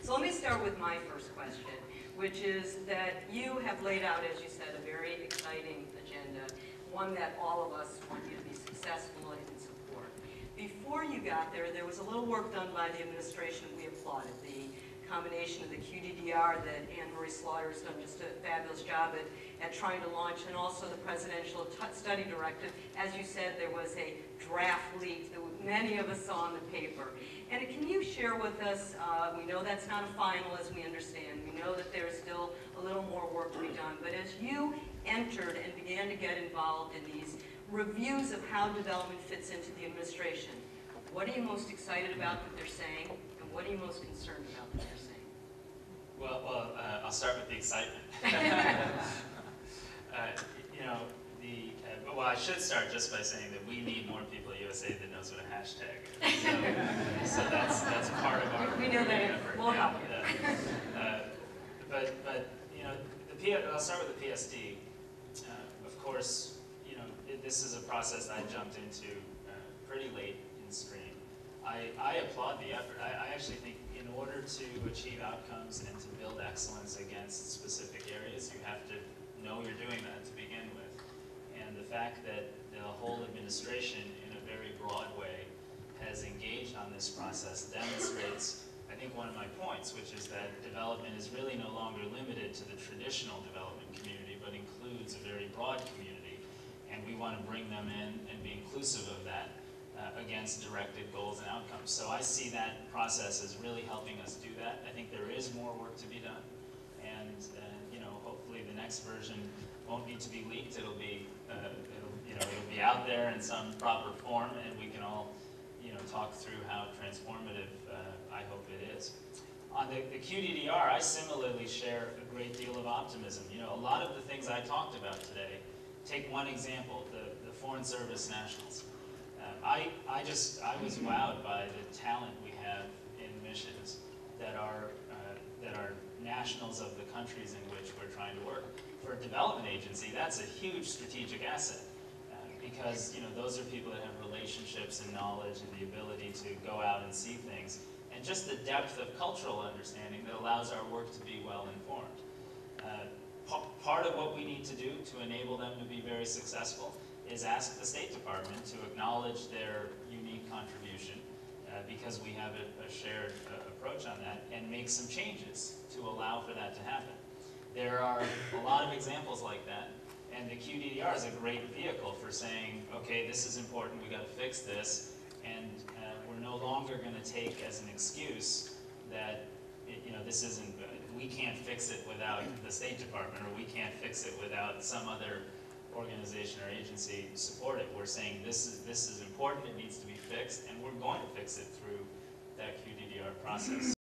So let me start with my first question, which is that you have laid out, as you said, a very exciting agenda, one that all of us want you to be successful in and support. Before you got there, there was a little work done by the administration we applauded. The combination of the QDDR that Anne-Marie Slaughter has done just a fabulous job at trying to launch, and also the Presidential Study Directive. As you said, there was a draft leak that many of us saw in the paper. And can you share with us, we know that's not a final as we understand, we know that there's still a little more work to be done, but as you entered and began to get involved in these reviews of how development fits into the administration, what are you most excited about that they're saying, and what are you most concerned about that they're saying? Well, I'll start with the excitement. Well, I should start just by saying that we need more people at USA that knows what a hashtag is. So that's part of our we know that effort. We'll help you. But I'll start with the PSD. Of course, this is a process I jumped into pretty late in stream. I applaud the effort. I actually think in order to achieve outcomes and to build excellence against specific areas, you have to know you're doing that to begin with. And the fact that the whole administration, in a very broad way, has engaged on this process demonstrates, I think, one of my points, which is that development is really no longer limited to the traditional development community, but includes a very broad community. And we want to bring them in and be inclusive of that against directed goals and outcomes. So I see that process as really helping us do that. I think there is more work to be done. And hopefully the next version won't need to be leaked. It'll be out there in some proper form, and we can all talk through how transformative I hope it is. On the QDDR, I similarly share a great deal of optimism. A lot of the things I talked about today, take one example, the Foreign Service Nationals. I was wowed by the talent we have in missions that are nationals of the countries in which we're trying to work. For a development agency, that's a huge strategic asset because those are people that have relationships and knowledge and the ability to go out and see things, and just the depth of cultural understanding that allows our work to be well informed. Part of what we need to do to enable them to be very successful is ask the State Department to acknowledge their unique contribution because we have a shared approach on that, and make some changes to allow for that to happen. There are a lot of examples like that, and the QDDR is a great vehicle for saying, okay, this is important, we got to fix this, and we're no longer going to take as an excuse that this isn't, we can't fix it without the State Department, or we can't fix it without some other organization or agency support it. We're saying this is important, it needs to be fixed, and we're going to fix it through that QDDR process.